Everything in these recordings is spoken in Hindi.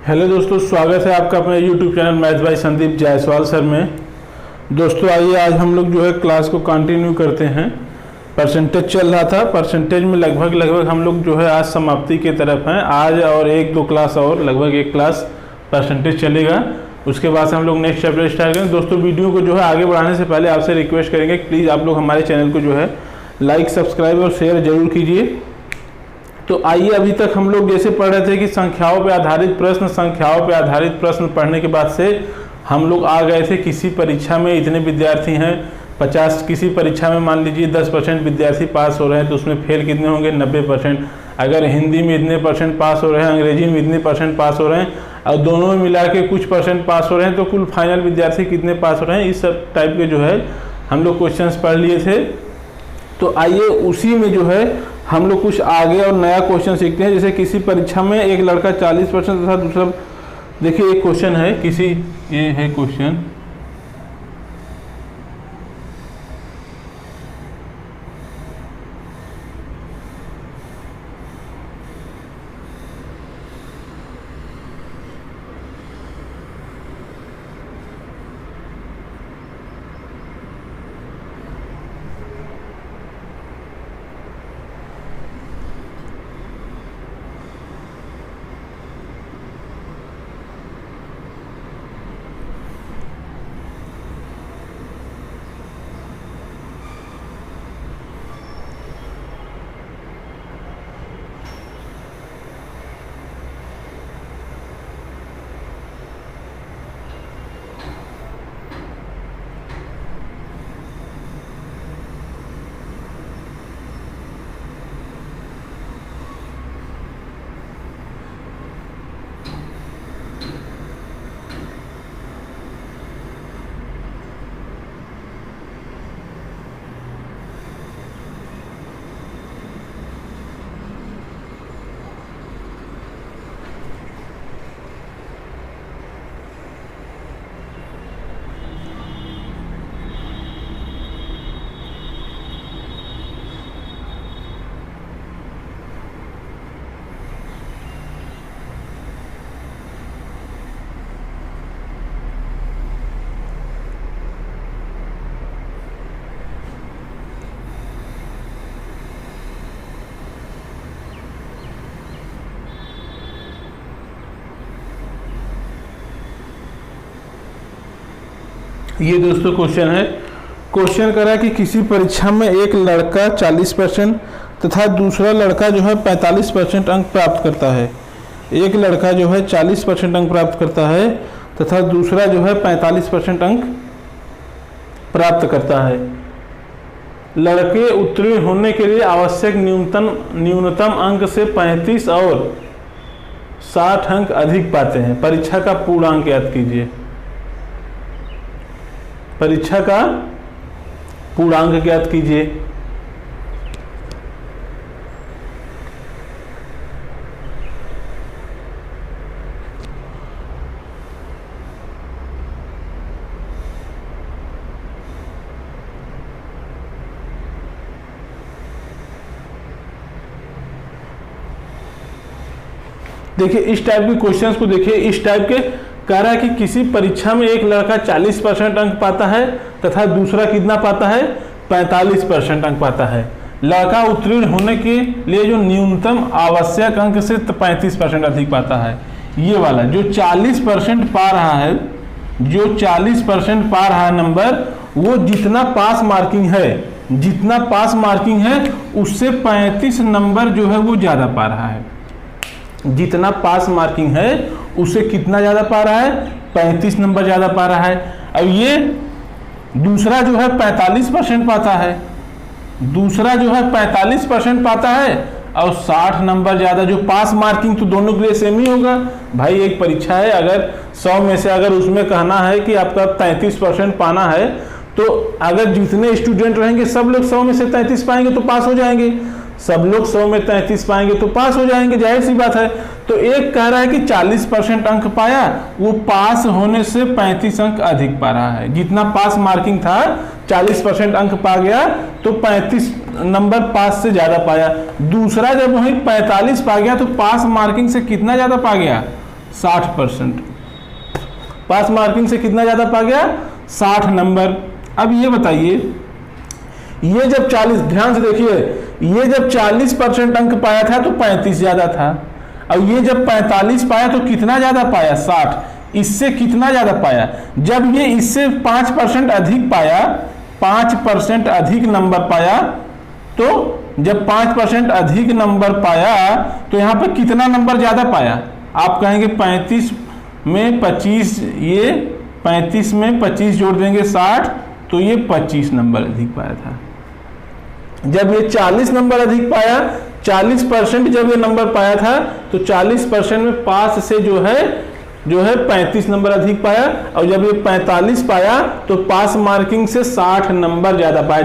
हेलो दोस्तों, स्वागत है आपका अपने YouTube channel maths by Sandeep Jaiswal sir में। दोस्तों आइए आज हम लोग जो है क्लास को कंटिन्यू करते हैं। परसेंटेज चल रहा था, परसेंटेज में लगभग हम लोग जो है आज समाप्ति की तरफ हैं। आज और एक दो क्लास और लगभग एक क्लास परसेंटेज चलेगा, उसके बाद से हम लोग नेक्स्ट चैप्टर स्टार्ट करेंगे। दोस्तों वीडियो को जो है आगे बढ़ाने से पहले आपसे रिक्वेस्ट करेंगे प्लीज़ आप लोग हमारे चैनल को जो है लाइक, सब्सक्राइब और शेयर जरूर कीजिए। तो आइए, अभी तक हम लोग जैसे पढ़ रहे थे कि संख्याओं पे आधारित प्रश्न पढ़ने के बाद से हम लोग आ गए थे किसी परीक्षा में इतने विद्यार्थी हैं 50, किसी परीक्षा में मान लीजिए 10% विद्यार्थी पास हो रहे हैं तो उसमें फेल कितने होंगे 90%। अगर हिंदी में इतने परसेंट पास हो रहे हैं, अंग्रेजी में इतने परसेंट पास हो रहे हैं और दोनों में मिला के कुछ परसेंट पास हो रहे हैं तो कुल फाइनल विद्यार्थी कितने पास हो रहे हैं, इस सब टाइप के जो है हम लोग क्वेश्चंस पढ़ लिए थे। तो आइए उसी में जो है हम लोग कुछ आगे और नया क्वेश्चन सीखते हैं। जैसे किसी परीक्षा में एक लड़का 40% तथा दूसरा, देखिए एक क्वेश्चन है ये है क्वेश्चन, ये दोस्तों क्वेश्चन है। क्वेश्चन करा कि किसी परीक्षा में एक लड़का 40% तथा दूसरा लड़का जो है 45% अंक प्राप्त करता है। एक लड़का जो है 40% अंक प्राप्त करता है तथा दूसरा जो है 45% अंक प्राप्त करता है। लड़के उत्तीर्ण होने के लिए आवश्यक न्यूनतम अंक से 35 और 60 अंक अधिक पाते हैं। परीक्षा का पूर्णांक याद कीजिए। परीक्षा का पूर्णांक ज्ञात कीजिए। देखिए इस टाइप के क्वेश्चंस को देखिए, इस टाइप के कह रहा है कि किसी परीक्षा में एक लड़का 40% अंक पाता है तथा दूसरा कितना पाता है 45% अंक पाता है। लड़का उत्तीर्ण होने के लिए जो न्यूनतम आवश्यक अंक से 35% अधिक पाता है। ये वाला जो 40% पा रहा है, जो 40% पा रहा है नंबर, वो जितना पास मार्किंग है उससे 35 नंबर जो है वो ज्यादा पा रहा है। जितना पास मार्किंग है उससे कितना ज्यादा पा रहा है 35 नंबर ज्यादा पा रहा है। अब ये दूसरा जो है 45% पाता है, दूसरा जो है 45% पाता है और 60 नंबर ज्यादा। जो पास मार्किंग तो दोनों के लिए सेम ही होगा भाई। एक परीक्षा है, अगर 100 में से अगर उसमें कहना है कि आपका 33% पाना है तो अगर जितने स्टूडेंट रहेंगे सब लोग 100 में से 33 पाएंगे तो पास हो जाएंगे, सब लोग 100 में 33 पाएंगे तो पास हो जाएंगे, जाहिर सी बात है। तो एक कह रहा है कि 40% अंक पाया, वो पास होने से 35 अंक अधिक पा रहा है। जितना पास मार्किंग था 40% अंक पा गया तो 35 नंबर पास से ज्यादा पाया। दूसरा जब वही 45 पा गया तो पास मार्किंग से कितना ज्यादा पा गया 60%। पास मार्किंग से कितना ज़्यादा पा गया? 60 नंबर। अब ये बताइए, ये जब 40, ध्यान से देखिए, ये जब 40% अंक पाया था तो 35 ज़्यादा था, और ये जब 45 पाया तो कितना ज़्यादा पाया? 60। इससे कितना ज़्यादा पाया? जब ये इससे 5% अधिक पाया, 5% अधिक नंबर पाया, तो जब 5% अधिक नंबर पाया तो यहाँ पर कितना नंबर ज़्यादा पाया? आप कहेंगे 35 में 25, ये 35 में 25 जोड़ देंगे 60, तो ये 25 नंबर अधिक पाया था। जब ये 40 नंबर अधिक पाया, 40% जब ये नंबर पाया था, तो 40% में पास से जो है 35 नंबर अधिक पाया, और जब ये 45 पाया तो पास मार्किंग से 60 नंबर ज्यादा पाया।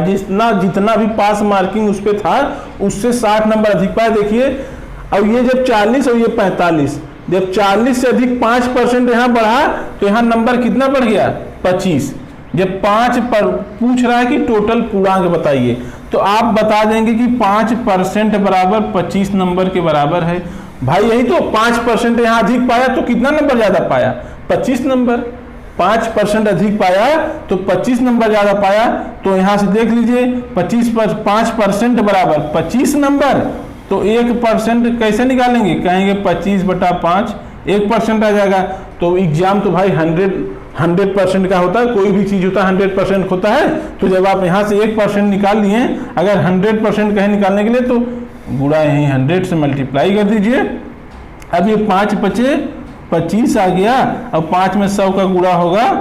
जितना भी पास मार्किंग उस पर था उससे 60 नंबर अधिक पाया। देखिए, और ये जब 40 और ये 45, जब 40 से अधिक 5% यहाँ बढ़ा तो यहाँ नंबर कितना बढ़ गया? 25। जब 5 पर पूछ रहा है कि टोटल पूर्णांक बताइए, तो आप बता देंगे कि 5% बराबर 25 नंबर के बराबर है। भाई यही तो, 5% यहाँ अधिक पाया तो कितना नंबर ज्यादा पाया? 25 नंबर। 5% अधिक पाया तो 25 नंबर ज्यादा पाया। तो यहाँ से देख लीजिए, 5% बराबर 25 नंबर, तो 1% कैसे निकालेंगे? कहेंगे 25/5, 1% आ जाएगा। तो एग्जाम तो भाई 100% का होता है, कोई भी चीज होता है 100% होता है। तो जब आप यहाँ से 1% निकाल लिए, अगर 100% कहीं निकालने के लिए तो गुणा यहीं 100 से मल्टीप्लाई कर दीजिए। अब ये 5 बचे 25 आ गया, अब 5 में 100 का गुणा होगा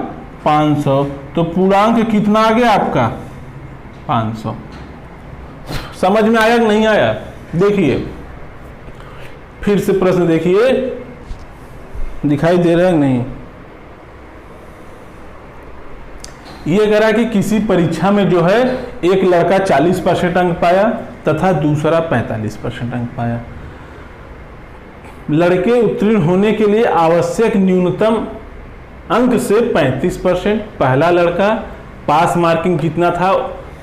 500, तो पूर्णांक कितना आ गया आपका? 500। समझ में आया कि नहीं आया? देखिए फिर से प्रश्न देखिए, दिखाई दे रहा है नहीं? ये कह रहा है कि किसी परीक्षा में जो है एक लड़का 40% अंक पाया तथा दूसरा 45% अंक पाया। लड़के उत्तीर्ण होने के लिए आवश्यक न्यूनतम अंक से 35%। पहला लड़का पास मार्किंग कितना था?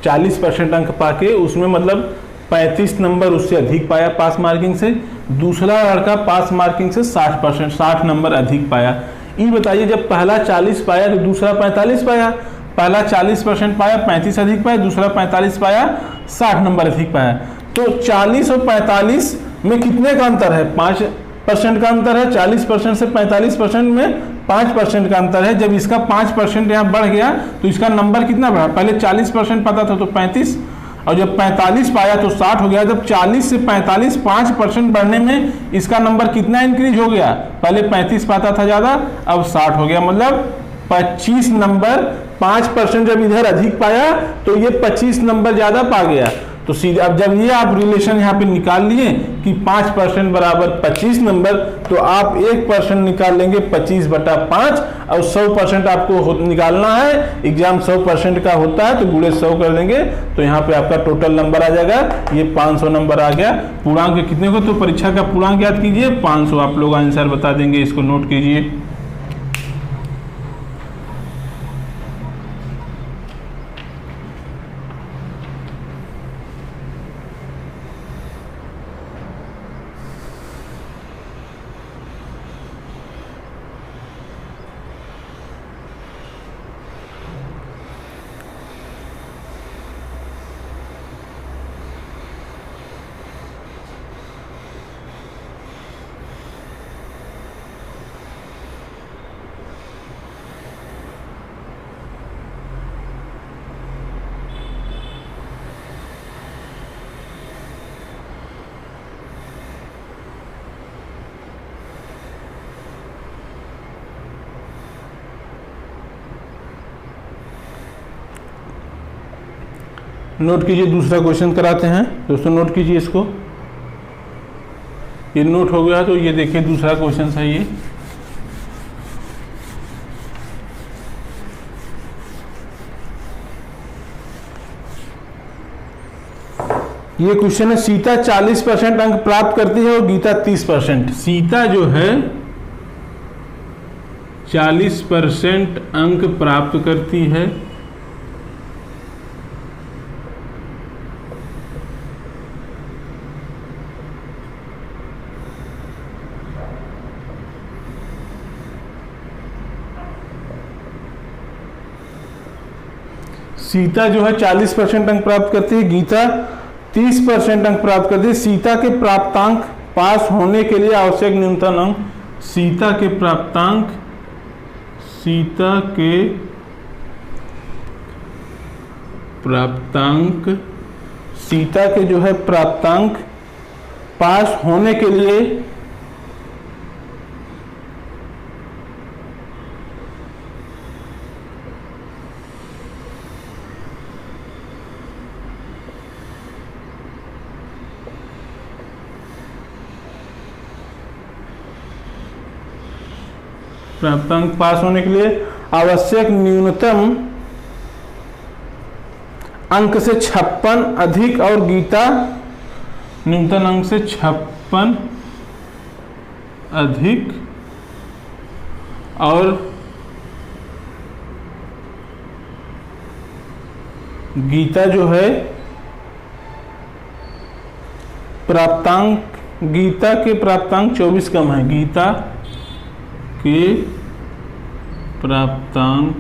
40% अंक पाके, उसमें मतलब 35 नंबर उससे अधिक पाया पास मार्किंग से। दूसरा लड़का पास मार्किंग से 60 नंबर अधिक पाया। ये बताइए, जब पहला 40 पाया तो दूसरा 45 पाया। पहला 40% पाया, 35 अधिक पाया, दूसरा 45 पाया, 60 नंबर अधिक पाया। तो 40 और 45 में कितने का अंतर है? 5% का अंतर है। 40% से 45% में 5% का अंतर है। जब इसका 5% यहाँ बढ़ गया तो इसका नंबर कितना बढ़ा? पहले 40% पाता था तो 35, और जब 45 पाया तो 60 हो गया। जब 40 से 45 5% बढ़ने में इसका नंबर कितना इंक्रीज हो गया? पहले 35 पाता था ज़्यादा, अब 60 हो गया, मतलब 25 नंबर। 5% जब इधर अधिक पाया तो ये 25 नंबर ज़्यादा पा गया। तो सीधे अब जब ये आप रिलेशन यहाँ पे निकाल लिए कि 5% बराबर 25 नंबर, तो आप 1% निकाल लेंगे 25/5, और 100% आपको निकालना है। एग्जाम 100% का होता है तो गुणे 100 कर देंगे, तो यहाँ पे आपका टोटल नंबर आ जाएगा, ये 500 नंबर आ गया। पूर्णांक कितने को? तो परीक्षा का पूर्णांक याद कीजिए 500। आप लोग आंसर बता देंगे, इसको नोट कीजिए। नोट कीजिए, दूसरा क्वेश्चन कराते हैं दोस्तों, नोट कीजिए इसको। ये नोट हो गया तो ये देखिए दूसरा क्वेश्चन है ये क्वेश्चन है, सीता 40% अंक प्राप्त करती है और गीता 30%। सीता जो है 40% अंक प्राप्त करती है सीता जो है 40% अंक प्राप्त करती है, गीता 30% अंक प्राप्त करती है। सीता के प्राप्तांक पास होने के लिए आवश्यक न्यूनतम अंक, सीता के प्राप्तांक, सीता के जो है प्राप्तांक पास होने के लिए आवश्यक न्यूनतम अंक से 56 अधिक और गीता न्यूनतम अंक से 56 अधिक और गीता जो है प्राप्तांक, गीता के प्राप्तांक 24 कम है, गीता के प्राप्तांक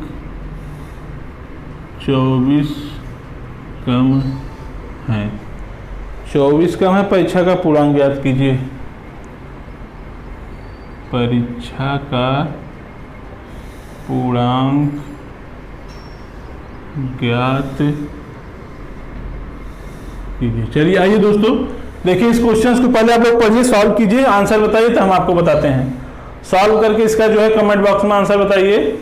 24 कम है, 24 कम है। परीक्षा का पूर्णांक ज्ञात कीजिए, परीक्षा का पूर्णांक ज्ञात कीजिए। चलिए आइए दोस्तों देखिए इस क्वेश्चन को पहले आप लोग पढ़िए, सॉल्व कीजिए, आंसर बताइए तो हम आपको बताते हैं। सॉल्व करके इसका जो है कमेंट बॉक्स में आंसर बताइए।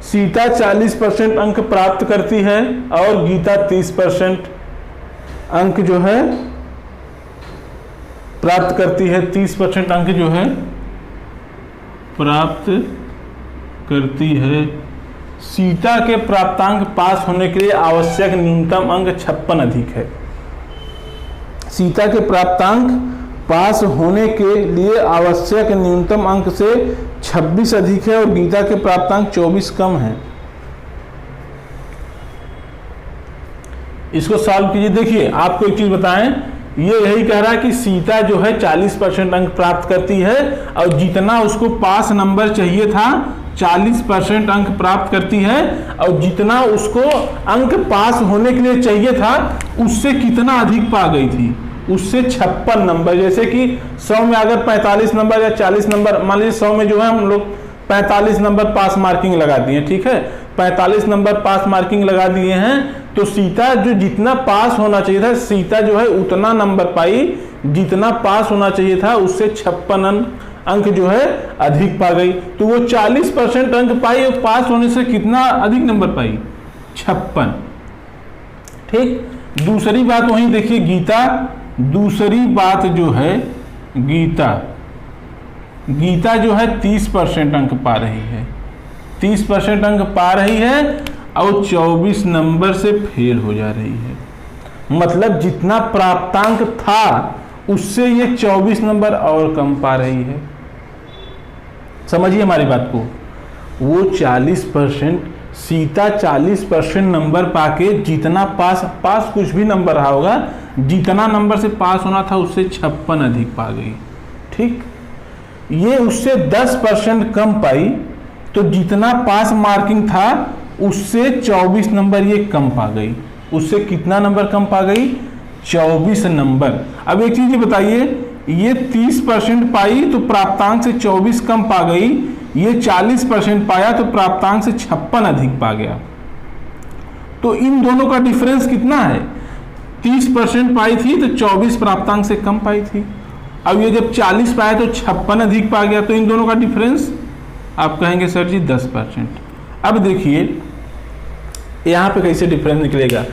सीता 40% अंक प्राप्त करती है और गीता 30% अंक जो है प्राप्त करती है, 30% अंक जो है प्राप्त करती है। सीता के प्राप्तांक पास होने के लिए आवश्यक न्यूनतम अंक 56 अधिक है। सीता के प्राप्तांक पास होने के लिए आवश्यक न्यूनतम अंक से 26 अधिक है और गीता के प्राप्तांक 24 कम है। इसको सॉल्व कीजिए। देखिए आपको एक चीज बताएं, ये यही कह रहा है कि सीता जो है 40% अंक प्राप्त करती है और जितना उसको पास नंबर चाहिए था 40% अंक प्राप्त करती है और जितना उसको अंक पास होने के लिए चाहिए था उससे कितना अधिक पा गई थी, उससे 56 नंबर। जैसे कि 100 में अगर 45 नंबर या 40 नंबर, मान लीजिए 100 में जो है हम लोग 45 नंबर पास मार्किंग लगा दिए, ठीक है, 45 नंबर पास मार्किंग लगा दिए हैं, तो सीता जो जितना पास होना चाहिए था, सीता जो है उतना नंबर पाई जितना पास होना चाहिए था, उससे 56 अंक जो है अधिक पा गई। तो वो 40% अंक पाई और पास होने से कितना अधिक नंबर पाई, 56। ठीक। दूसरी बात वहीं देखिए गीता, दूसरी बात जो है गीता जो है 30% अंक पा रही है, 30% अंक पा रही है और 24 नंबर से फेल हो जा रही है। मतलब जितना प्राप्तांक था उससे ये 24 नंबर और कम पा रही है। समझिए हमारी बात को, वो 40%, सीता 40% नंबर पाके जितना पास कुछ भी नंबर रहा होगा, जितना नंबर से पास होना था उससे 56 अधिक पा गई। ठीक। ये उससे 10% कम पाई, तो जितना पास मार्किंग था उससे 24 नंबर ये कम पा गई। उससे कितना नंबर कम पा गई, 24 नंबर। अब एक चीज बताइए, ये 30% पाई तो प्राप्तांक से 24 कम पा गई, ये 40% पाया तो प्राप्तांक से 56 अधिक पा गया। तो इन दोनों का डिफरेंस कितना है, 30% पाई थी तो 24 प्राप्तांक से कम पाई थी। अब ये जब 40 पाया तो 56 अधिक पा गया, तो इन दोनों का डिफरेंस आप कहेंगे सर जी 10%। अब देखिए यहां पे कैसे डिफरेंस निकलेगा,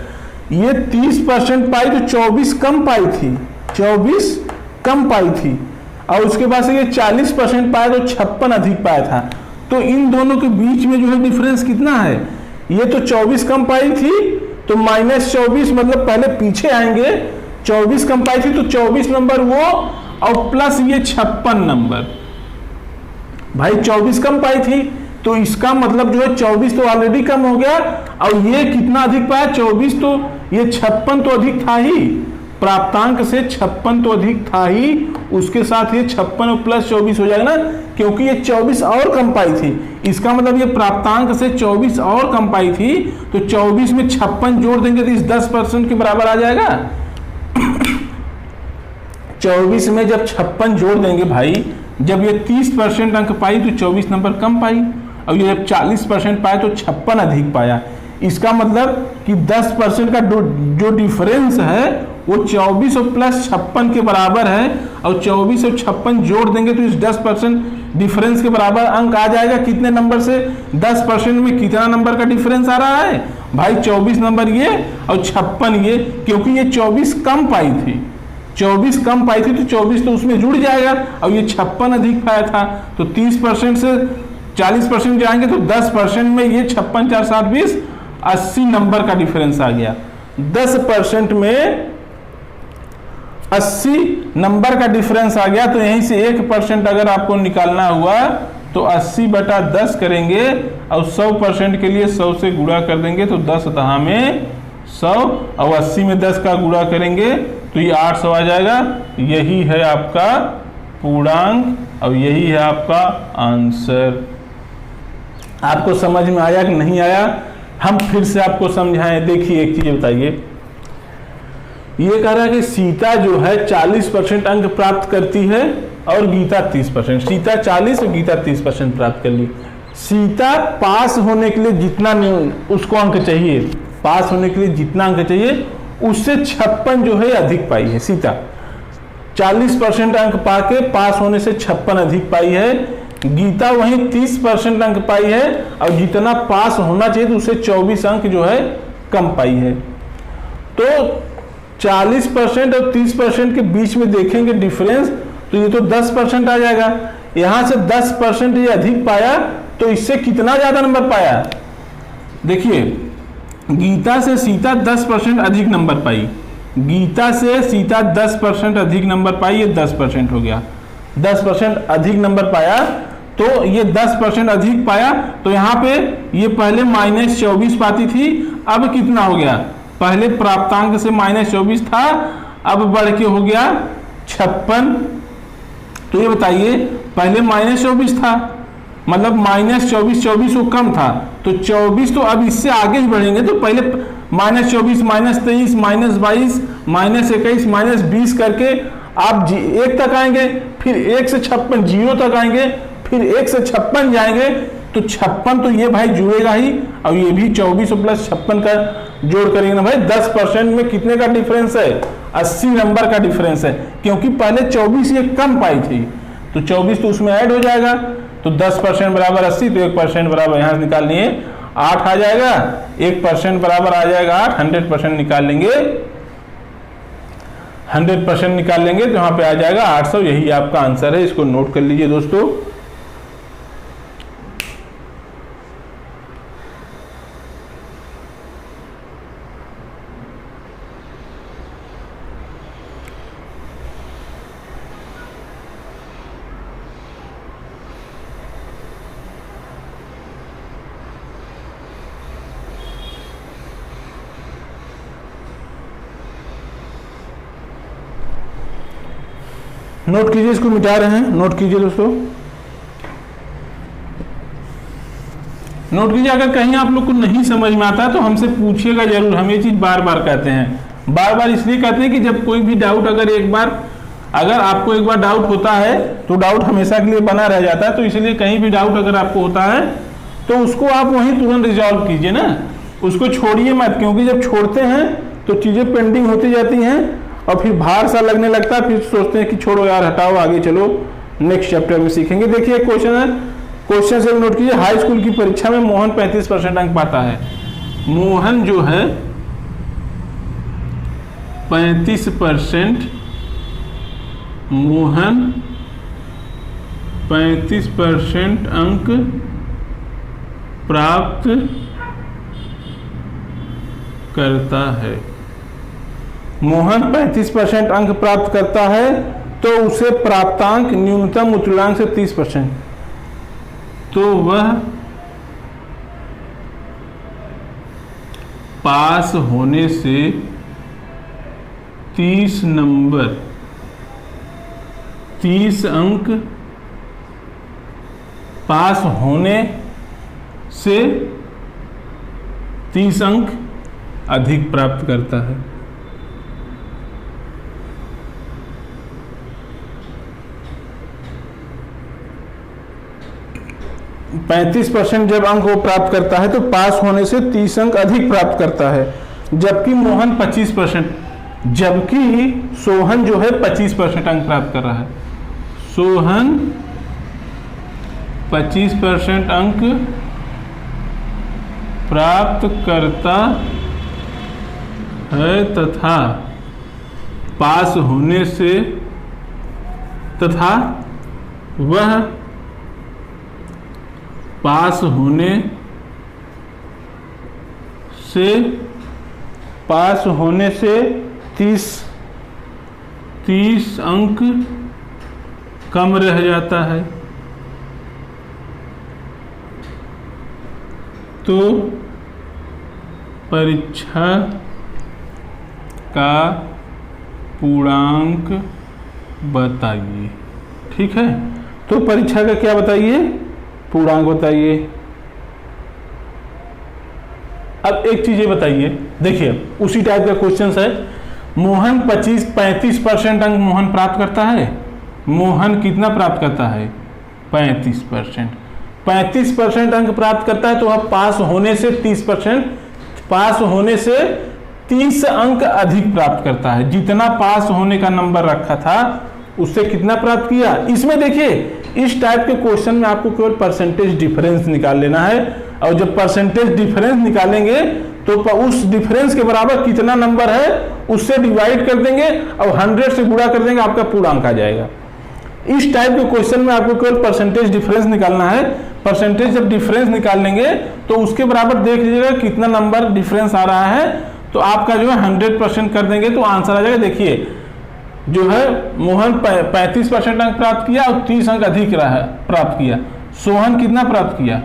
ये 30% पाई तो 24 कम पाई थी, 24 कम पाई थी, और उसके बाद से ये 40% पाया तो 56 अधिक पाया था। तो इन दोनों के बीच में जो है डिफरेंस कितना है, ये तो 24 कम पाई थी तो -24, मतलब पहले पीछे आएंगे, 24 कम पाई थी तो 24 नंबर वो और प्लस ये 56 नंबर। भाई 24 कम पाई थी तो इसका मतलब जो है 24 तो ऑलरेडी कम हो गया, और ये कितना अधिक पाया, 24, तो ये 56 तो अधिक था ही, प्राप्तांक से 56 तो अधिक था ही, उसके साथ ये 56 प्लस 24 हो जाएगा ना, क्योंकि ये 24 और कम पाई थी। इसका मतलब ये प्राप्तांक से 24 और कम पाई थी, तो 24 में 56 जोड़ देंगे तो इस 10% के बराबर आ जाएगा। 24 में जब 56 जोड़ देंगे भाई, जब ये 30% अंक पाई तो 24 नंबर कम पाई, और ये जब 40% पाया तो 56 अधिक पाया। इसका मतलब कि 10% का जो डिफरेंस है वो 24 और प्लस 56 के बराबर है, और 24 और 56 जोड़ देंगे तो इस 10% डिफरेंस के बराबर अंक आ जाएगा। कितने नंबर से? 10% में कितना नंबर का डिफरेंस आ रहा है भाई? 24 नंबर ये और 56 ये, क्योंकि ये 24 कम पाई थी, 24 कम पाई थी तो 24 तो उसमें जुड़ जाएगा, और ये 56 अधिक पाया था, तो 30% से 40% जाएंगे तो 10% में ये 56 4 7 20 80 नंबर का डिफरेंस आ गया। 10% में 80 नंबर का डिफरेंस आ गया, तो यहीं से 1% अगर आपको निकालना हुआ तो 80/10 करेंगे, और 100% के लिए 100 से गुणा कर देंगे तो 10 दहा में 100, और 80 में 10 का गुणा करेंगे तो ये 800 आ जाएगा। यही है आपका पूर्णांक, और यही है आपका आंसर। आपको समझ में आया कि नहीं आया? हम फिर से आपको समझाएं। देखिए एक चीज बताइए, ये कह रहा है कि सीता जो है 40% अंक प्राप्त करती है और गीता 30%। सीता 40 और गीता 30% प्राप्त कर ली। सीता पास होने के लिए जितना उसको अंक चाहिए, पास होने के लिए जितना अंक चाहिए उससे 56 जो है अधिक पाई है। सीता 40% अंक पाके पास होने से 56 अधिक पाई है। गीता वहीं 30% अंक पाई है, और जितना पास होना चाहिए तो उससे 24 अंक जो है कम पाई है। तो 40% और 30% के बीच में देखेंगे डिफरेंस, तो ये तो 10% आ जाएगा। यहां से 10% ये अधिक पाया, तो इससे कितना ज्यादा नंबर पाया? देखिए, गीता से सीता 10% अधिक नंबर पाई, गीता से सीता 10% अधिक नंबर पाई, ये 10% हो गया। 10% अधिक नंबर पाया, तो ये 10% अधिक पाया, तो यहाँ पे ये पहले -24 पाती थी, अब कितना हो गया? पहले प्राप्तांक से -24 था, अब बढ़ के हो गया 56। तो ये बताइए, पहले -24 था, मतलब -24 24 वो कम था, तो 24 तो अब इससे आगे ही बढ़ेंगे, तो पहले -24 -23 -22 -21 -20 करके आप 1 तक आएंगे, फिर 1 से 56 0 तक आएंगे, फिर 1 से 56 जाएंगे, तो 56 तो ये भाई जुड़ेगा ही, और ये भी 24 प्लस 56 का जोड़ करेंगे ना भाई। 10% में कितने का डिफरेंस है? 80 नंबर का डिफरेंस है, क्योंकि पहले 24 ये कम पाई थी, तो 24 तो उसमें ऐड हो जाएगा, तो 10% बराबर 80, तो 1% बराबर यहाँ से निकाल लिए 8 आ जाएगा, 1% बराबर आ जाएगा 8, 100% निकाल लेंगे, 100% निकाल लेंगे तो यहाँ पे आ जाएगा 800। यही आपका आंसर है, इसको नोट कर लीजिए दोस्तों। नोट कीजिए, इसको मिटा रहे हैं, नोट कीजिए दोस्तों, नोट कीजिए। अगर कहीं आप लोग को नहीं समझ में आता है तो हमसे पूछिएगा जरूर, हम ये चीज बार बार कहते हैं। बार बार इसलिए कहते हैं कि जब कोई भी डाउट अगर आपको एक बार डाउट होता है तो डाउट हमेशा के लिए बना रह जाता है, तो इसलिए कहीं भी डाउट अगर आपको होता है तो उसको आप वहीं तुरंत रिजॉल्व कीजिए ना, उसको छोड़िए मत, क्योंकि जब छोड़ते हैं तो चीजें पेंडिंग होती जाती हैं और फिर भार सा लगने लगता है, फिर सोचते हैं कि छोड़ो यार, हटाओ, आगे चलो, नेक्स्ट चैप्टर में सीखेंगे। देखिए क्वेश्चन है, क्वेश्चन से नोट कीजिए। हाई स्कूल की परीक्षा में मोहन 35% अंक पाता है। मोहन जो है 35%, मोहन 35% अंक प्राप्त करता है। मोहन 35% अंक प्राप्त करता है, तो उसे प्राप्तांक न्यूनतम उत्तीर्णांक से 30%, तो वह पास होने से 30 नंबर 30 अंक पास होने से 30 अंक अधिक प्राप्त करता है। %, जब अंक वो प्राप्त करता है तो पास होने से 30 अंक अधिक प्राप्त करता है, जबकि मोहन 25%, जबकि सोहन जो है 25% अंक प्राप्त कर रहा है। सोहन 25% अंक प्राप्त करता है तथा पास होने से वह पास होने से 30 अंक कम रह जाता है। तो परीक्षा का पूर्णांक बताइए। ठीक है, तो परीक्षा का क्या बताइए, पूर्णांक बताइए। अब एक चीज ये बताइए, देखिए उसी टाइप का क्वेश्चन है। मोहन 35% अंक मोहन प्राप्त करता है। मोहन कितना प्राप्त करता है? 35%। 35% अंक प्राप्त करता है तो वह पास होने से 30 अंक अधिक प्राप्त करता है। जितना पास होने का नंबर रखा था उससे कितना प्राप्त किया। इसमें देखिए इस टाइप के क्वेश्चन में आपको केवल परसेंटेज डिफरेंस निकाल लेना है, और जब परसेंटेज डिफरेंस निकालेंगे तो उस डिफरेंस के बराबर कितना नंबर है उससे डिवाइड कर देंगे और 100 से गुणा कर देंगे, आपका पूर्णांक आ जाएगा। इस टाइप के क्वेश्चन में आपको केवल परसेंटेज डिफरेंस निकालना है। परसेंटेज जब डिफरेंस निकाल लेंगे तो उसके बराबर देख लीजिएगा कितना नंबर डिफरेंस आ रहा है, तो आपका जो है 100% कर देंगे तो आंसर आ जाएगा। देखिए जो है मोहन 35% अंक प्राप्त किया और 30 अंक अधिक प्राप्त किया। सोहन कितना प्राप्त किया?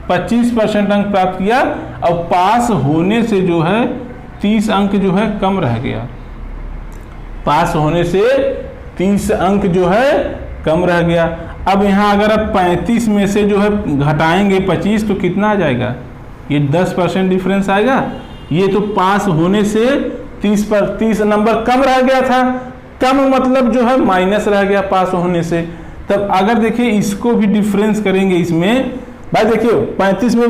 25% अंक प्राप्त किया और पास होने से जो है 30 अंक जो है कम रह गया। पास होने से 30 अंक जो है कम रह गया। अब यहाँ अगर आप 35 में से जो है घटाएंगे 25 तो कितना आ जाएगा? ये 10% डिफरेंस आएगा। ये तो पास होने से 30 नंबर कम रह गया था। कम मतलब जो है माइनस रह गया पास होने से। तब अगर देखिए इसको भी डिफरेंस करेंगे इसमें, भाई देखिए 35 में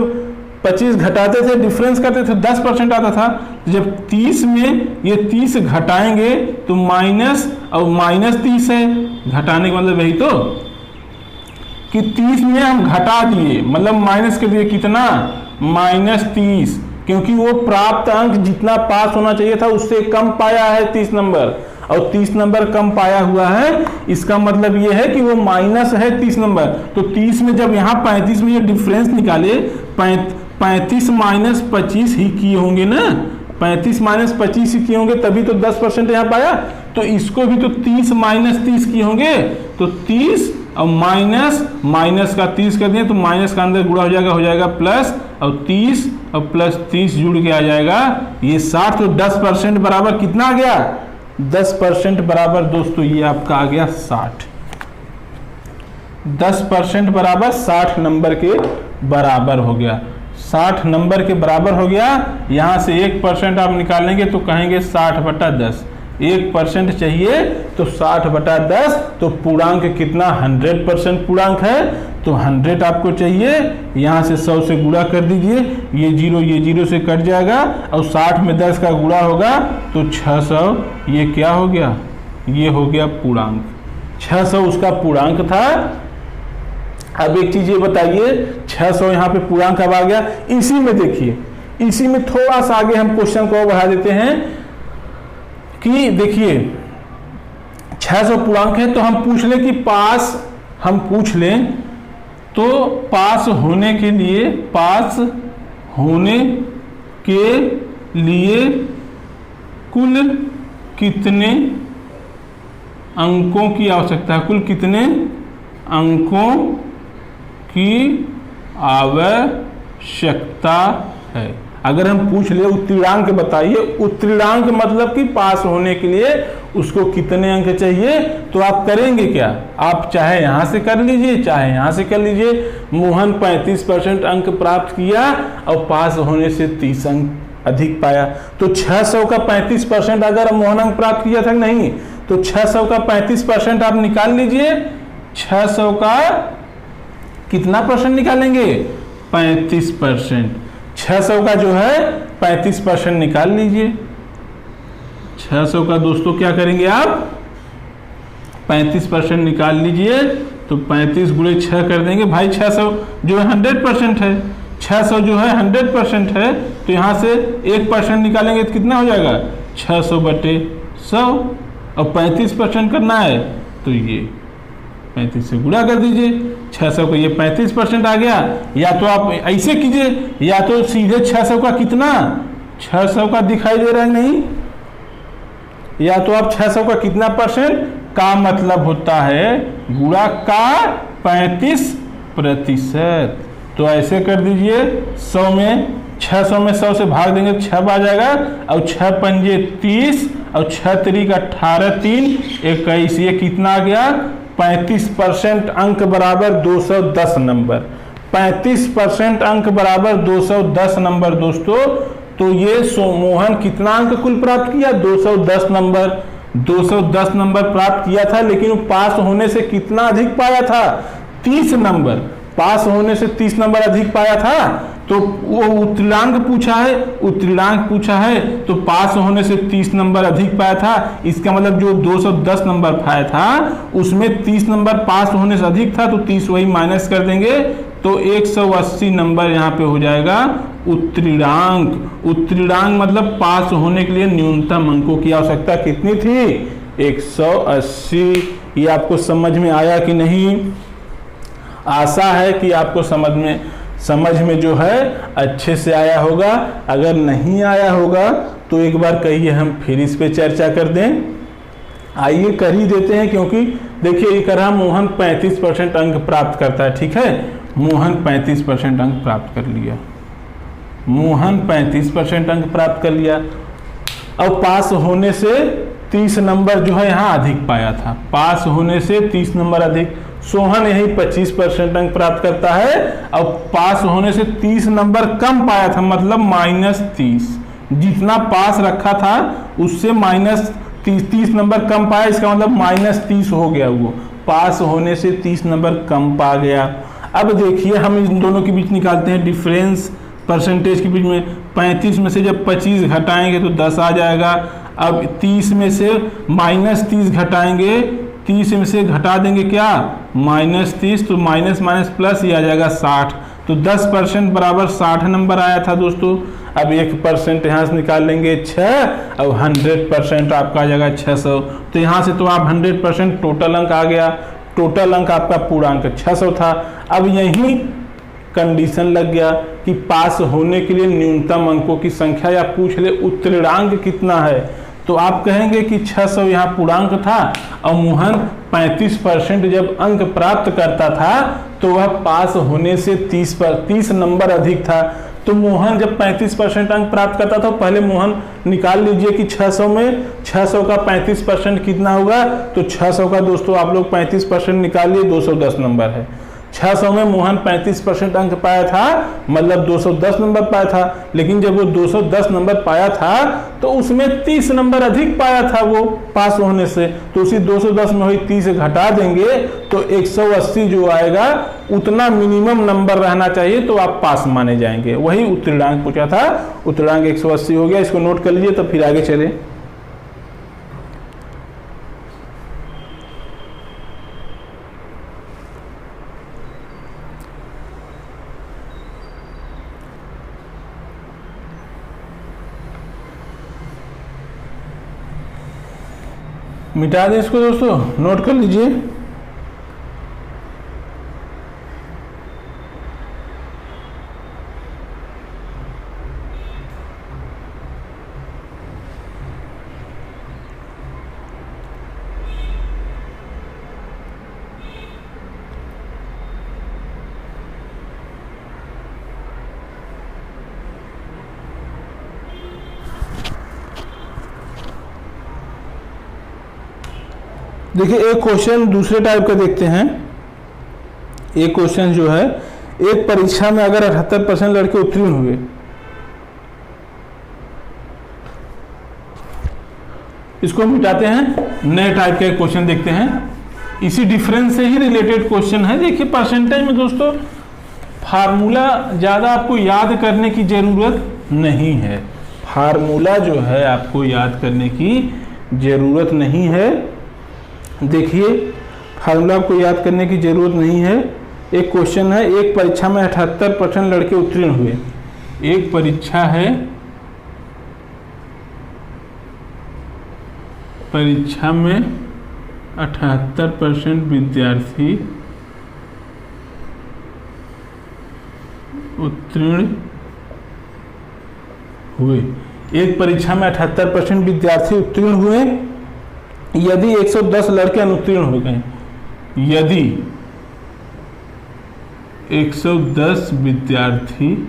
25 घटाते थे, डिफरेंस करते थे 10% आता था। जब 30 में ये 30 घटाएंगे तो माइनस और -30 है। घटाने का मतलब यही तो कि 30 में हम घटा दिए मतलब माइनस कर दिए, कितना? -30, क्योंकि वो प्राप्त अंक जितना पास होना चाहिए था उससे कम पाया है 30 नंबर, और 30 नंबर कम पाया हुआ है। इसका मतलब ये है कि वो माइनस है 30 नंबर। तो 30 में जब यहाँ 35 में ये डिफरेंस निकाले, 35 माइनस 25 ही किए होंगे ना, 35 माइनस 25 ही किए होंगे, तभी तो 10% यहाँ पाया। तो इसको भी तो 30 माइनस 30 किए होंगे, तो 30 और माइनस का 30 कर दिए तो माइनस का अंदर गुणा हो जाएगा प्लस, और 30 और प्लस 30 जुड़ के आ जाएगा ये 60। तो 10% बराबर कितना आ गया? 10% बराबर दोस्तों ये आपका आ गया 60। 10% बराबर 60 नंबर के बराबर हो गया। 60 नंबर के बराबर हो गया। यहाँ से 1% आप निकालेंगे तो कहेंगे 60/10। 1% चाहिए तो 60/10, तो पूर्णांक कितना? 100% पूर्णांक है, तो 100 आपको चाहिए। यहाँ से 100 से गुणा कर दीजिए, ये 0 से कट जाएगा, और 60 में 10 का गुणा होगा तो 600। ये क्या हो गया? ये हो गया पूर्णांक। 600 उसका पूर्णांक था। अब एक चीज ये बताइए, 600 यहाँ पे पूर्णांक अब आ गया। इसी में देखिए, इसी में थोड़ा सा आगे हम क्वेश्चन को बढ़ा देते हैं कि देखिए 600 पूर्णांक है, तो हम पूछ लें कि हम पूछ लें तो पास होने के लिए कुल कितने अंकों की आवश्यकता है? कुल कितने अंकों की आवश्यकता है? अगर हम पूछ ले उत्तीर्णांक बताइए, उत्तीर्णांक मतलब कि पास होने के लिए उसको कितने अंक चाहिए, तो आप करेंगे क्या, आप चाहे यहां से कर लीजिए चाहे यहां से कर लीजिए। मोहन 35% अंक प्राप्त किया और पास होने से 30 अंक अधिक पाया, तो 600 का 35% अगर मोहन अंक प्राप्त किया था नहीं, तो 600 का 35% आप निकाल लीजिए। 600 का कितना परसेंट निकालेंगे, 35%। 600 का जो है 35% निकाल लीजिए। 600 का दोस्तों क्या करेंगे आप, 35% निकाल लीजिए, तो 35 गुणे 6 कर देंगे भाई। 600 जो है 100% है, 600 जो है 100% है, तो यहाँ से 1% निकालेंगे तो कितना हो जाएगा, 600 बटे 100, और 35% करना है तो ये 35 से गुणा कर दीजिए। 600 को ये 35% आ गया, या तो आप ऐसे कीजिए, या तो सीधे 600 का कितना, 600 का दिखाई दे रहा है नहीं, या तो आप 600 का कितना परसेंट का मतलब होता है गुणा का 35%, तो ऐसे कर दीजिए। 100 में 600 में 100 से भाग देंगे तो 6 आ जाएगा, और 6 पंजे 30 और 6 तरीक 18 3 21, ये कितना आ गया, 35% अंक बराबर 210 नंबर। 35% अंक बराबर 210 नंबर दोस्तों। तो ये मोहन कितना अंक कुल प्राप्त किया, 210 नंबर। 210 नंबर प्राप्त किया था, लेकिन वो पास होने से कितना अधिक पाया था, 30 नंबर। पास होने से 30 नंबर अधिक पाया था, तो वो उत्तीर्णांक पूछा है, उत्तीर्णांक पूछा है, तो पास होने से 30 नंबर अधिक पाया था। इसका मतलब जो 210 नंबर पाया था उसमें 30 नंबर पास होने से अधिक था, तो 30 वही माइनस कर देंगे, तो 180 नंबर यहाँ पे हो जाएगा उत्तीर्णांक। उत्तीर्णांक मतलब पास होने के लिए न्यूनतम अंकों की आवश्यकता कितनी थी, 180। ये आपको समझ में आया कि नहीं, आशा है कि आपको समझ में जो है अच्छे से आया होगा। अगर नहीं आया होगा तो एक बार कहिए, हम फिर इस पे चर्चा कर दें। आइए कर ही देते हैं, क्योंकि देखिए ये कर रहा मोहन 35% अंक प्राप्त करता है, ठीक है। मोहन 35% अंक प्राप्त कर लिया, मोहन 35% अंक प्राप्त कर लिया, और पास होने से 30 नंबर जो है यहाँ अधिक पाया था, पास होने से 30 नंबर अधिक। सोहन यही 25% अंक प्राप्त करता है, और पास होने से 30 नंबर कम पाया था, मतलब -30। जितना पास रखा था उससे -30 नंबर कम पाया, इसका मतलब -30 हो गया। वो पास होने से 30 नंबर कम पा गया। अब देखिए हम इन दोनों के बीच निकालते हैं डिफरेंस, परसेंटेज के बीच में। 35 में से जब 25 घटाएंगे तो 10 आ जाएगा। अब 30 में से -30 घटाएंगे, 30 में से घटा देंगे क्या, -30, तो माइनस माइनस प्लस ही आ जाएगा 60, तो 10% बराबर 60 नंबर आया था दोस्तों। अब 1% यहाँ से निकाल लेंगे 6, और 100% आपका आ जाएगा 600। तो यहाँ से तो आप 100% टोटल अंक आ गया, टोटल अंक आपका पूरा अंक 600 था। अब यही कंडीशन लग गया कि पास होने के लिए न्यूनतम अंकों की संख्या, या पूछ ले उत्तीर्णांक कितना है, तो आप कहेंगे कि 600 यहाँ पूर्णांक था, और मोहन 35% जब अंक प्राप्त करता था तो वह पास होने से 30 नंबर अधिक था। तो मोहन जब 35% अंक प्राप्त करता था, पहले मोहन निकाल लीजिए कि 600 में 600 का 35% कितना होगा। तो 600 का दोस्तों आप लोग 35% निकालिए, 210 नंबर है। 600 में मोहन 35% अंक पाया था, मतलब 210 नंबर पाया था। लेकिन जब वो 210 नंबर पाया था तो उसमें 30 नंबर अधिक पाया था वो पास होने से, तो उसी 210 में वही 30 घटा देंगे तो 180 जो आएगा, उतना मिनिमम नंबर रहना चाहिए, तो आप पास माने जाएंगे। वही उत्तीर्णांक पूछा था, उत्तीर्णांक 180 हो गया। इसको नोट कर लीजिए, तो फिर आगे चले। मिटा दें इसको दोस्तों, नोट कर लीजिए। देखिए एक क्वेश्चन दूसरे टाइप का देखते हैं। एक क्वेश्चन जो है, एक परीक्षा में अगर 78% लड़के उत्तीर्ण हुए, इसको हम मिटाते हैं, नए टाइप का एक क्वेश्चन देखते हैं। इसी डिफरेंस से ही रिलेटेड क्वेश्चन है। देखिए परसेंटेज में दोस्तों फार्मूला ज़्यादा आपको याद करने की ज़रूरत नहीं है। फार्मूला जो है आपको याद करने की ज़रूरत नहीं है। देखिए फार्मूला आपको याद करने की ज़रूरत नहीं है। एक क्वेश्चन है, एक परीक्षा में 78% लड़के उत्तीर्ण हुए। एक परीक्षा है, परीक्षा में 78% विद्यार्थी उत्तीर्ण हुए। एक परीक्षा में 78% विद्यार्थी उत्तीर्ण हुए यदि 110 लड़के अनुत्तीर्ण हो गए। यदि 110 विद्यार्थी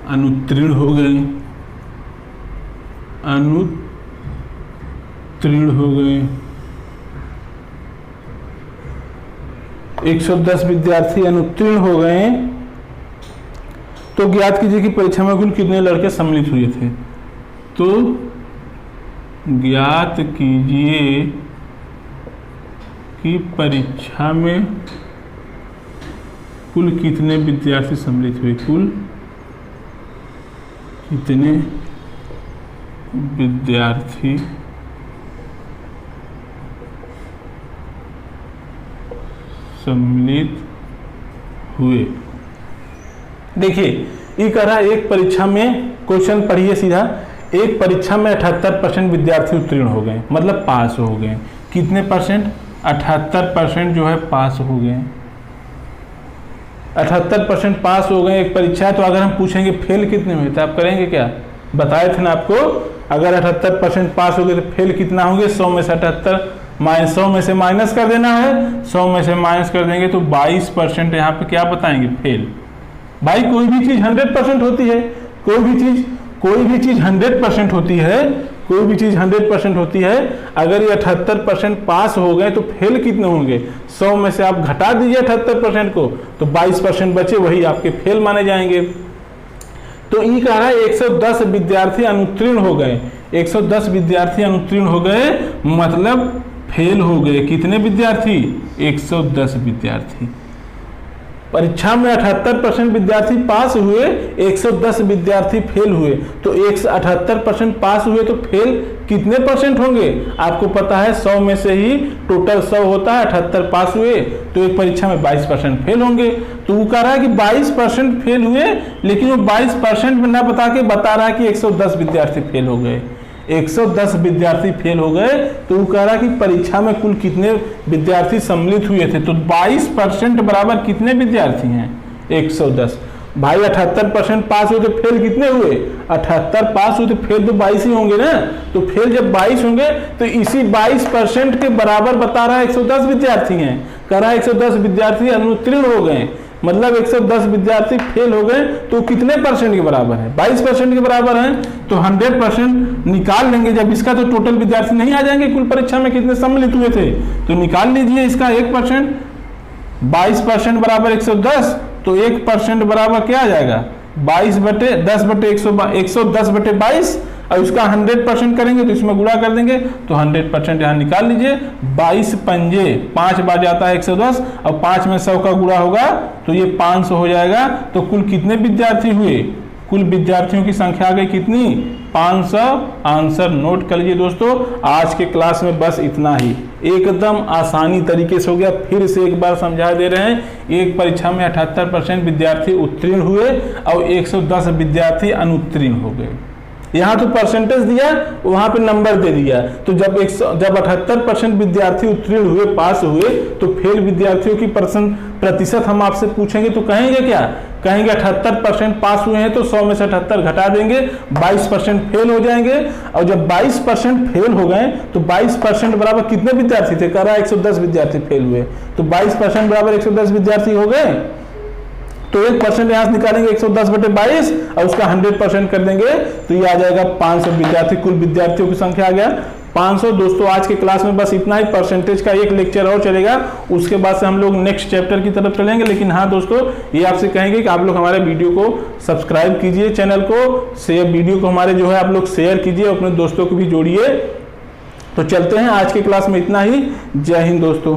अनुत्तीर्ण हो गए, अनुत्तीर्ण हो गए, 110 विद्यार्थी अनुत्तीर्ण हो गए, तो ज्ञात कीजिए कि परीक्षा में कुल कितने लड़के सम्मिलित हुए थे। तो ज्ञात कीजिए कि परीक्षा में कुल कितने विद्यार्थी सम्मिलित हुए। कुल कितने विद्यार्थी सम्मिलित हुए। देखिए ये कह रहा है एक परीक्षा में, क्वेश्चन पढ़िए सीधा, एक परीक्षा में 78% विद्यार्थी उत्तीर्ण हो गए, मतलब पास हो गए। कितने परसेंट? 78% जो है पास हो गए। 78% पास हो गए एक परीक्षा है। तो अगर हम पूछेंगे फेल कितने हुए तो आप करेंगे क्या? बताए थे ना आपको, अगर 78% पास हो गए तो फेल कितना होंगे? 100 में से 78 100 में से माइनस कर देना है। 100 में से माइनस कर देंगे तो 22% यहाँ पे क्या बताएंगे? फेल। भाई कोई भी चीज़ 100% होती है, कोई भी चीज़ 100% होती है, कोई भी चीज़ 100% होती है। अगर ये 78% पास हो गए तो फेल कितने होंगे? 100 में से आप घटा दीजिए 78% को तो 22% बचे, वही आपके फेल माने जाएंगे। तो ये कह रहा है 110 विद्यार्थी अनुत्तीर्ण हो गए। 110 विद्यार्थी अनुत्तीर्ण हो गए मतलब फेल हो गए। कितने विद्यार्थी? 110 विद्यार्थी। परीक्षा में 78% विद्यार्थी पास हुए, 110 विद्यार्थी फेल हुए। तो 78% पास हुए तो फेल कितने परसेंट होंगे? आपको पता है 100 में से ही टोटल 100 होता है, 78 पास हुए तो एक परीक्षा में 22% फेल होंगे। तो वो कह रहा है कि 22% फेल हुए, लेकिन वो 22% में ना बता के बता रहा है कि 110 विद्यार्थी फेल हो गए। 110 विद्यार्थी फेल हो गए तो वो कह रहा है कि परीक्षा में कुल कितने विद्यार्थी सम्मिलित हुए थे। तो 22% बराबर कितने विद्यार्थी हैं? 110। भाई 78% पास हुए तो फेल कितने हुए? 78 पास हुए तो फेल तो 22 ही होंगे ना। तो फेल जब 22 होंगे तो इसी 22% के बराबर बता रहा है 110 विद्यार्थी हैं। कह रहा है 110 विद्यार्थी अनुत्तीर्ण हो गए, मतलब 110 विद्यार्थी फेल हो गए। तो कितने परसेंट के बराबर है? 22% के बराबर है। तो 100% निकाल लेंगे जब इसका, तो टोटल विद्यार्थी नहीं आ जाएंगे कुल परीक्षा में कितने सम्मिलित हुए थे। तो निकाल लीजिए इसका 1%। 22% बराबर 110, तो 1% बराबर क्या आ जाएगा? 110/100 और उसका 100% करेंगे तो इसमें गुणा कर देंगे तो 100% यहाँ निकाल लीजिए। 22 पंजे 5 बार जाता है 110 और 5 में 100 का गुणा होगा तो ये 500 हो जाएगा। तो कुल कितने विद्यार्थी हुए? कुल विद्यार्थियों की संख्या आ गई कितनी? 500। आंसर नोट कर लीजिए दोस्तों। आज के क्लास में बस इतना ही, एकदम आसानी तरीके से हो गया। फिर से एक बार समझा दे रहे हैं, एक परीक्षा में 78% विद्यार्थी उत्तीर्ण हुए और 110 विद्यार्थी अनुत्तीर्ण हो गए। यहाँ तो परसेंटेज दिया, वहाँ पे नंबर दे दिया। तो जब 78% विद्यार्थी उत्तीर्ण हुए, पास हुए, तो फेल विद्यार्थियों की प्रतिशत हम आपसे पूछेंगे तो कहेंगे क्या? कहेंगे 78% पास हुए हैं तो 100 में से 78 घटा देंगे, 22% फेल हो जाएंगे। और जब 22% फेल हो गए तो 22% बराबर कितने विद्यार्थी थे? कह रहा है 110 विद्यार्थी फेल हुए, तो 22% बराबर 110 विद्यार्थी हो गए। तो 1% यहाँ से निकालेंगे 110/22 और उसका 100% कर देंगे तो ये आ जाएगा 500 विद्यार्थी। कुल विद्यार्थियों की संख्या आ गया 500। दोस्तों आज की क्लास में बस इतना ही, परसेंटेज का एक लेक्चर और चलेगा, उसके बाद से हम लोग नेक्स्ट चैप्टर की तरफ चलेंगे। लेकिन हाँ दोस्तों, ये आपसे कहेंगे कि आप लोग हमारे वीडियो को सब्सक्राइब कीजिए, चैनल को शेयर, वीडियो को हमारे जो है आप लोग शेयर कीजिए, अपने दोस्तों को भी जोड़िए। तो चलते हैं, आज की क्लास में इतना ही। जय हिंद दोस्तों।